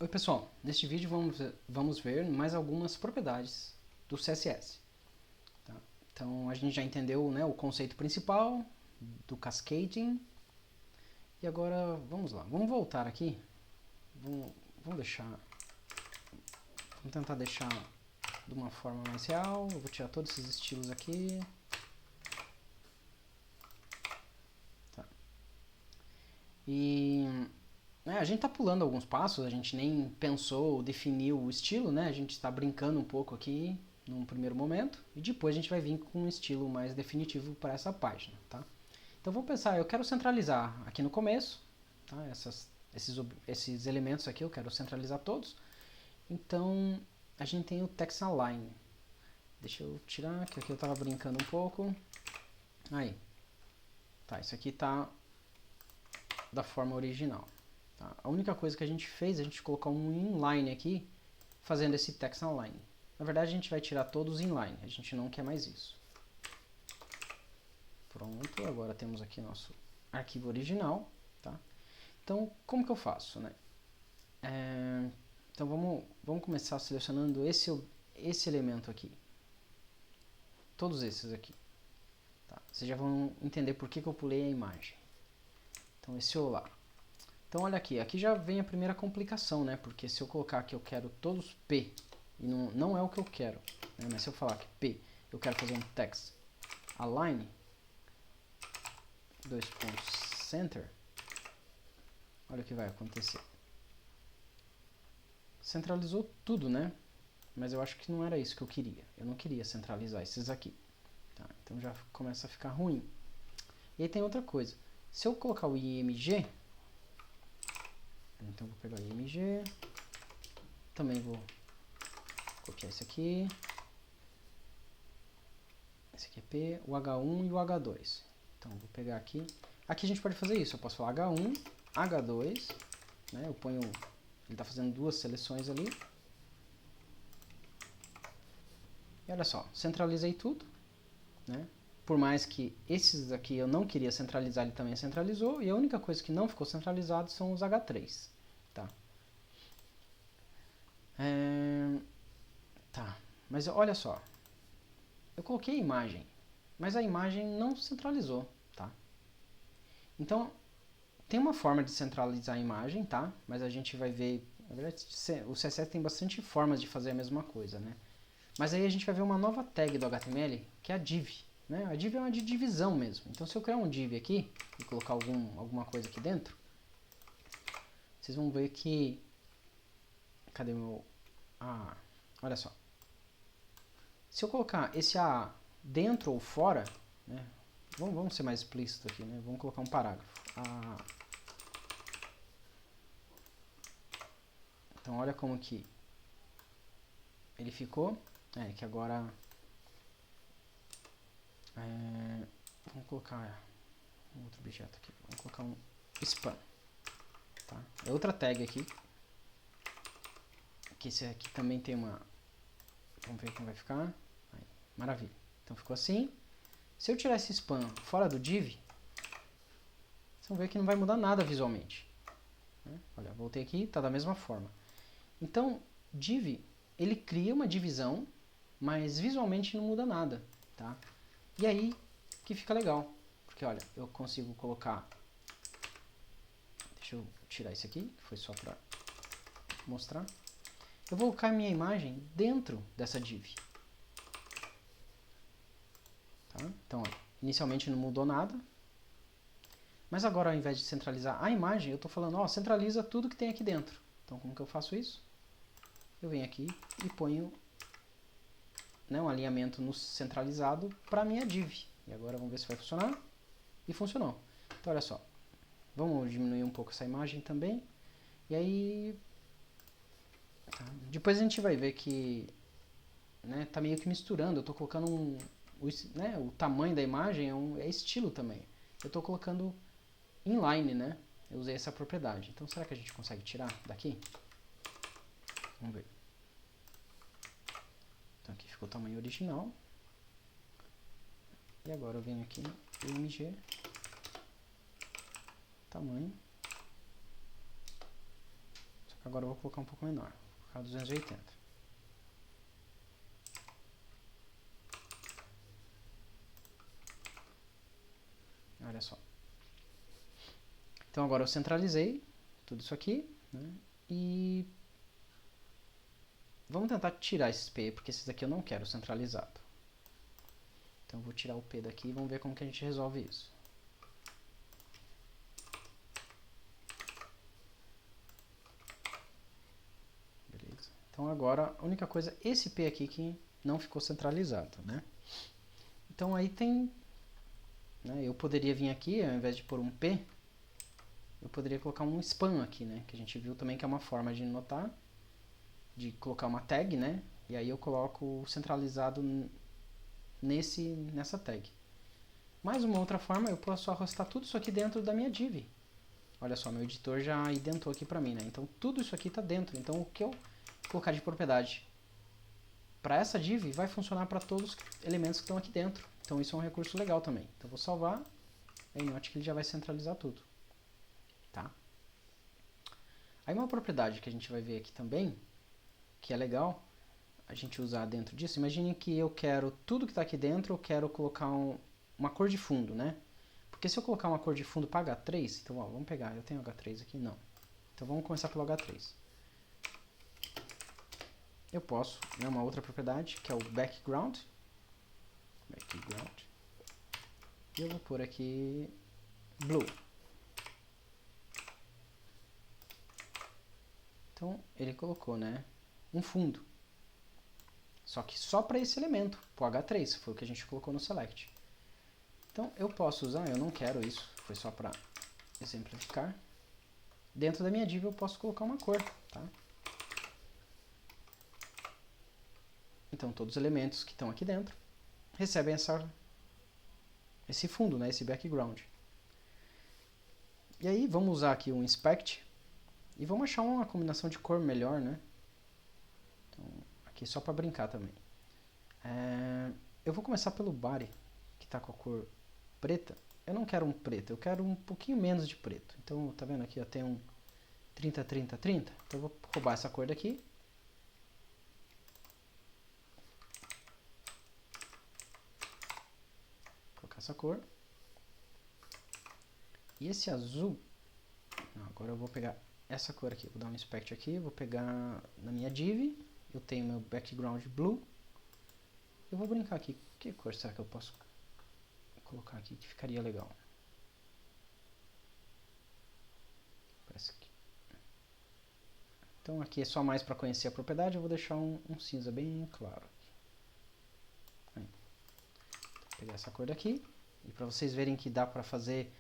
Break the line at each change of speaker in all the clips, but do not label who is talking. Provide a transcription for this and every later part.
Oi pessoal, neste vídeo vamos ver mais algumas propriedades do CSS. Tá? Então a gente já entendeu, né, o conceito principal do cascading. E agora vamos lá, vamos voltar aqui. Vamos tentar deixar de uma forma mais real. Eu vou tirar todos esses estilos aqui. Tá. E a gente está pulando alguns passos, a gente nem pensou ou definiu o estilo, né? A gente está brincando um pouco aqui num primeiro momento e depois a gente vai vir com um estilo mais definitivo para essa página, tá? Então vamos pensar, eu quero centralizar aqui no começo, tá? Esses elementos aqui eu quero centralizar todos. Então a gente tem o text align. Deixa eu tirar, que aqui eu estava brincando um pouco. Aí, tá, isso aqui está da forma original. Tá? A única coisa que a gente fez é a gente colocar um inline aqui, fazendo esse text align. Na verdade, a gente vai tirar todos os inline, a gente não quer mais isso. Pronto, agora temos aqui nosso arquivo original. Tá? Então, como que eu faço? Né? Então, vamos começar selecionando esse elemento aqui. Todos esses aqui. Tá? Vocês já vão entender por que eu pulei a imagem. Então, esse olá. Então olha aqui já vem a primeira complicação, né? Porque se eu colocar que eu quero todos P, e não é o que eu quero, né? Mas se eu falar que P, eu quero fazer um text align, center, olha o que vai acontecer. Centralizou tudo, né? Mas eu acho que não era isso que eu queria. Eu não queria centralizar esses aqui. Tá? Então já começa a ficar ruim. E aí tem outra coisa. Se eu colocar o img, então vou pegar o img, também vou copiar esse aqui. Esse aqui é P, o H1 e o H2. Então vou pegar aqui. Aqui a gente pode fazer isso. Eu posso falar H1, H2. Né? Eu ponho. Ele está fazendo duas seleções ali. E olha só, centralizei tudo. Né? Por mais que esses aqui eu não queria centralizar, ele também centralizou. E a única coisa que não ficou centralizado são os H3. Tá? Tá, mas olha só. Eu coloquei a imagem, mas a imagem não centralizou. Tá? Então, tem uma forma de centralizar a imagem, tá? Mas a gente vai ver... Na verdade, o CSS tem bastante formas de fazer a mesma coisa, né? Mas aí a gente vai ver uma nova tag do HTML, que é a div. Né? A div é uma de divisão mesmo. Então, se eu criar um div aqui e colocar alguma coisa aqui dentro, vocês vão ver que... Cadê meu... Ah, olha só. Se eu colocar esse A dentro ou fora, né? Vamos ser mais explícito aqui, né? Vamos colocar um parágrafo. Então, olha como que ele ficou. Que agora... vamos colocar um outro objeto aqui. Vamos colocar um span. Tá? É outra tag aqui. Que esse aqui também tem uma... Vamos ver como vai ficar. Aí, maravilha. Então ficou assim. Se eu tirar esse span fora do div, vocês vão ver que não vai mudar nada visualmente. Olha, voltei aqui, está da mesma forma. Então, div, ele cria uma divisão, mas visualmente não muda nada. Tá? E aí que fica legal. Porque, olha, eu consigo colocar... Deixa eu tirar isso aqui, que foi só para mostrar. Eu vou colocar a minha imagem dentro dessa div. Tá? Então, olha, inicialmente não mudou nada. Mas agora, ao invés de centralizar a imagem, eu estou falando, ó, centraliza tudo que tem aqui dentro. Então, como que eu faço isso? Eu venho aqui e ponho, né, um alinhamento no centralizado para a minha div. E agora vamos ver se vai funcionar. E funcionou. Então, olha só. Vamos diminuir um pouco essa imagem também. E aí... Tá. Depois a gente vai ver que... Né, tá meio que misturando. Eu estou colocando o tamanho da imagem é estilo também. Eu estou colocando inline, né? Eu usei essa propriedade. Então, será que a gente consegue tirar daqui? Vamos ver. Então, aqui ficou o tamanho original. E agora eu venho aqui no img, tamanho. Só Agora eu vou colocar um pouco menor. Vou colocar 280. Olha só. Então agora eu centralizei tudo isso aqui, né? E vamos tentar tirar esses P, porque esses aqui eu não quero centralizado. Então eu vou tirar o P daqui e vamos ver como que a gente resolve isso. Beleza. Então agora a única coisa, esse P aqui que não ficou centralizado, né? Então aí tem, né, eu poderia vir aqui, ao invés de pôr um P, eu poderia colocar um span aqui, né? Que a gente viu também que é uma forma de notar, de colocar uma tag, né? E aí eu coloco centralizado nessa tag. Mais uma outra forma, eu posso arrastar tudo isso aqui dentro da minha div. Olha só, meu editor já identou aqui pra mim, né? Então tudo isso aqui está dentro. Então o que eu colocar de propriedade para essa div vai funcionar para todos os elementos que estão aqui dentro. Então isso é um recurso legal também. Então eu vou salvar. Aí note que ele já vai centralizar tudo. Tá? Aí uma propriedade que a gente vai ver aqui também, que é legal a gente usar dentro disso. Imagine que eu quero tudo que está aqui dentro, eu quero colocar uma cor de fundo, né? Porque se eu colocar uma cor de fundo para H3, então ó, vamos pegar, eu tenho H3 aqui? Não. Então vamos começar pelo H3. Eu posso, né, uma outra propriedade, que é o background. E eu vou pôr aqui blue. Então ele colocou, né, um fundo. Só que só para esse elemento, para o H3, foi o que a gente colocou no select. Então eu posso usar, eu não quero isso, foi só para exemplificar. Dentro da minha div eu posso colocar uma cor, tá? Então todos os elementos que estão aqui dentro recebem esse fundo, né, esse background. E aí vamos usar aqui o inspect e vamos achar uma combinação de cor melhor, né? Então, aqui só para brincar também. Eu vou começar pelo body, que está com a cor preta. Eu não quero um preto, eu quero um pouquinho menos de preto. Então, tá vendo aqui, ó, tem um 30, 30, 30. Então eu vou roubar essa cor daqui. Colocar essa cor. E esse azul, não, agora eu vou pegar essa cor aqui. Vou dar um inspect aqui, vou pegar na minha div. Eu tenho meu background blue. Eu vou brincar aqui. Que cor será que eu posso colocar aqui que ficaria legal? Parece que... Então aqui é só mais para conhecer a propriedade. Eu vou deixar um cinza bem claro. Aí. Vou pegar essa cor daqui. E para vocês verem que dá para fazer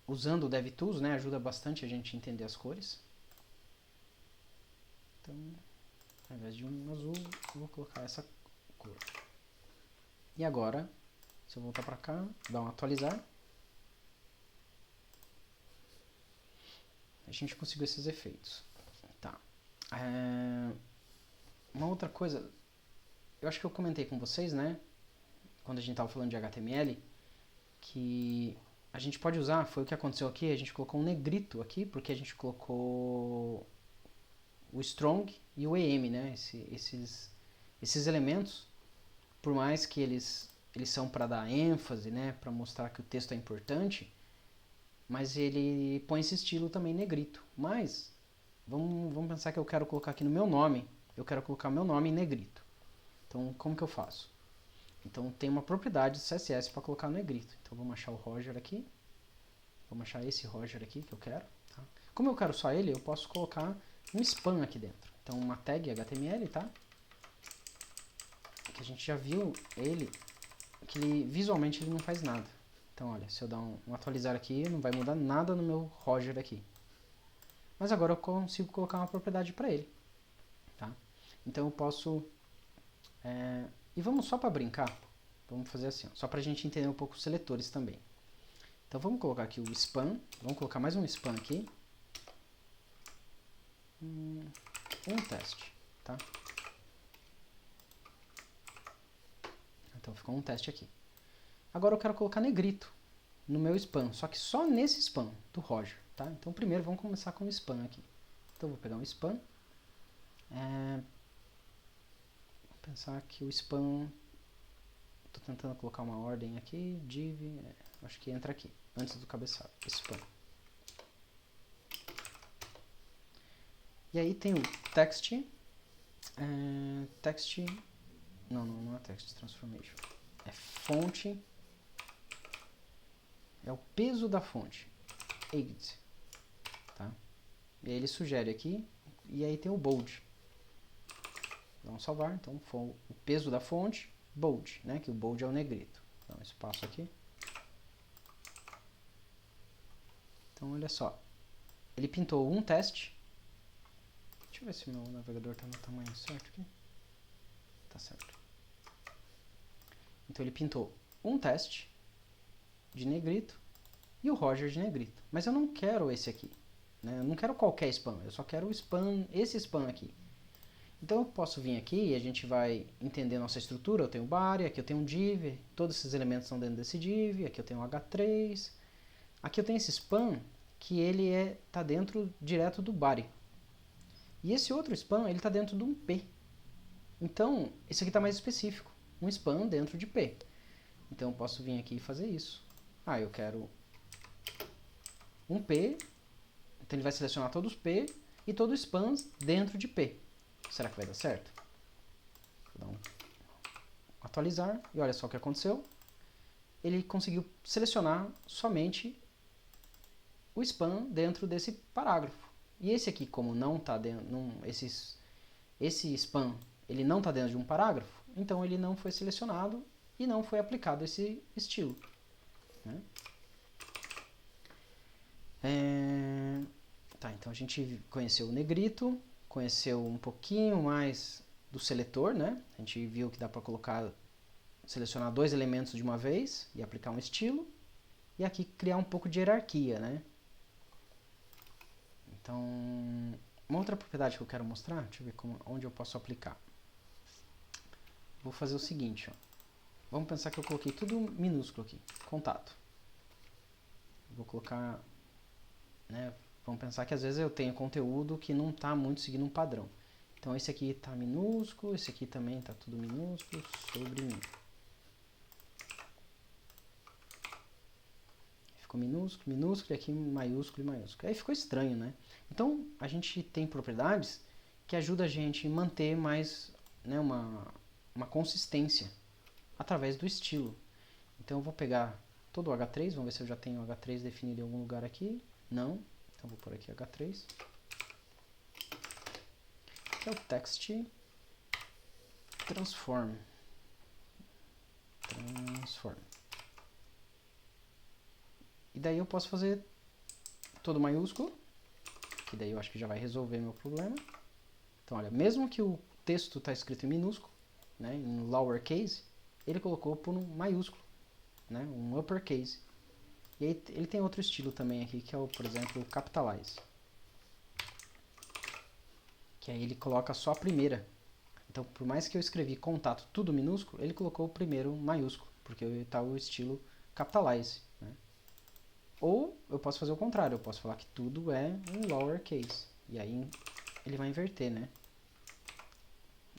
usando o DevTools, né? Ajuda bastante a gente a entender as cores. Então, ao invés de um azul, eu vou colocar essa cor. E agora, se eu voltar para cá, dar um atualizar, a gente conseguiu esses efeitos. Tá. Uma outra coisa, eu acho que eu comentei com vocês, né? Quando a gente estava falando de HTML, que a gente pode usar, foi o que aconteceu aqui, a gente colocou um negrito aqui, porque a gente colocou o strong e o EM, né? Esses elementos, por mais que eles são para dar ênfase, né? Para mostrar que o texto é importante, mas ele põe esse estilo também negrito. Mas, vamos pensar que eu quero colocar aqui no meu nome, eu quero colocar meu nome em negrito. Então, como que eu faço? Então, tem uma propriedade do CSS para colocar no negrito. Então, vamos achar o Roger aqui. Vamos achar esse Roger aqui que eu quero. Tá? Como eu quero só ele, eu posso colocar um span aqui dentro. Então, uma tag HTML, tá? Que a gente já viu ele, que visualmente ele não faz nada. Então, olha, se eu dar um atualizar aqui, não vai mudar nada no meu Roger aqui. Mas agora eu consigo colocar uma propriedade para ele. Tá? Então, eu posso... E vamos só para brincar, vamos fazer assim, ó, só para a gente entender um pouco os seletores também. Então vamos colocar aqui o span, vamos colocar mais um span aqui. Um teste, tá? Então ficou um teste aqui. Agora eu quero colocar negrito no meu span, só que só nesse span do Roger, tá? Então primeiro vamos começar com o span aqui. Então, vou pegar um span. Vou pensar que o span... Estou tentando colocar uma ordem aqui, div... acho que entra aqui, antes do cabeçalho, span. E aí tem o text... text... Não é text transformation. É fonte... É o peso da fonte. Age. Tá? E aí ele sugere aqui. E aí tem o bold. Vamos salvar. Então, o peso da fonte, bold. Né? Que o bold é o negrito. Então, espaço aqui. Então, olha só. Ele pintou um teste. Deixa eu ver se meu navegador está no tamanho certo aqui. Tá certo. Então, ele pintou um teste de negrito e o Roger de negrito. Mas eu não quero esse aqui. Né? Eu não quero qualquer spam. Eu só quero o spam, esse spam aqui. Então eu posso vir aqui e a gente vai entender nossa estrutura. Eu tenho body, aqui eu tenho um div, todos esses elementos estão dentro desse div, aqui eu tenho um H3. Aqui eu tenho esse spam que ele tá dentro direto do body. E esse outro spam, ele está dentro de um P. Então, esse aqui está mais específico. Um spam dentro de P. Então eu posso vir aqui e fazer isso. Eu quero um P, então ele vai selecionar todos os P e todos os spams dentro de P. Será que vai dar certo? Vou dar um atualizar e olha só o que aconteceu. Ele conseguiu selecionar somente o spam dentro desse parágrafo. E esse aqui, como não está dentro, esse spam ele não está dentro de um parágrafo, então ele não foi selecionado e não foi aplicado esse estilo. Né? Tá, então a gente conheceu o negrito, conheceu um pouquinho mais do seletor, né? A gente viu que dá para selecionar dois elementos de uma vez e aplicar um estilo. E aqui criar um pouco de hierarquia, né? Então, uma outra propriedade que eu quero mostrar, deixa eu ver onde eu posso aplicar. Vou fazer o seguinte, ó. Vamos pensar que eu coloquei tudo minúsculo aqui, contato. Vou colocar, né? Vamos pensar que às vezes eu tenho conteúdo que não está muito seguindo um padrão. Então esse aqui está minúsculo, esse aqui também está tudo minúsculo, sobre mim. Ficou minúsculo, minúsculo, e aqui maiúsculo e maiúsculo. Aí ficou estranho, né? Então a gente tem propriedades que ajudam a gente a manter mais, né, uma consistência através do estilo. Então eu vou pegar todo o H3, vamos ver se eu já tenho o H3 definido em algum lugar aqui. Não. Então vou por aqui H3. Que é o text transform. E daí eu posso fazer todo maiúsculo, que daí eu acho que já vai resolver meu problema. Então olha, mesmo que o texto está escrito em minúsculo, né, em lowercase, ele colocou por um maiúsculo, né, um uppercase. E aí ele tem outro estilo também aqui, que é o, por exemplo, o capitalize. Que aí ele coloca só a primeira. Então, por mais que eu escrevi contato tudo minúsculo, ele colocou o primeiro maiúsculo, porque está o estilo capitalize. Né? Ou eu posso fazer o contrário, eu posso falar que tudo é em lowercase. E aí ele vai inverter, né?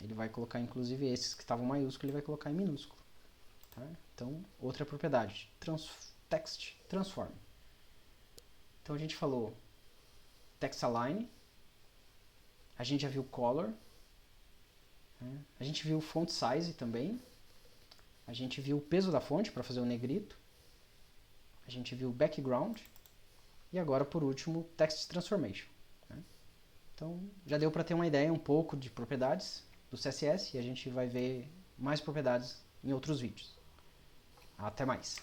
Ele vai colocar, inclusive, esses que estavam maiúsculo, ele vai colocar em minúsculo. Tá? Então, outra propriedade, text transform. Então a gente falou text align, a gente já viu color, né? A gente viu font size também, a gente viu o peso da fonte para fazer o negrito, a gente viu background e agora por último text transformation. Né? Então já deu para ter uma ideia um pouco de propriedades do CSS e a gente vai ver mais propriedades em outros vídeos. Até mais!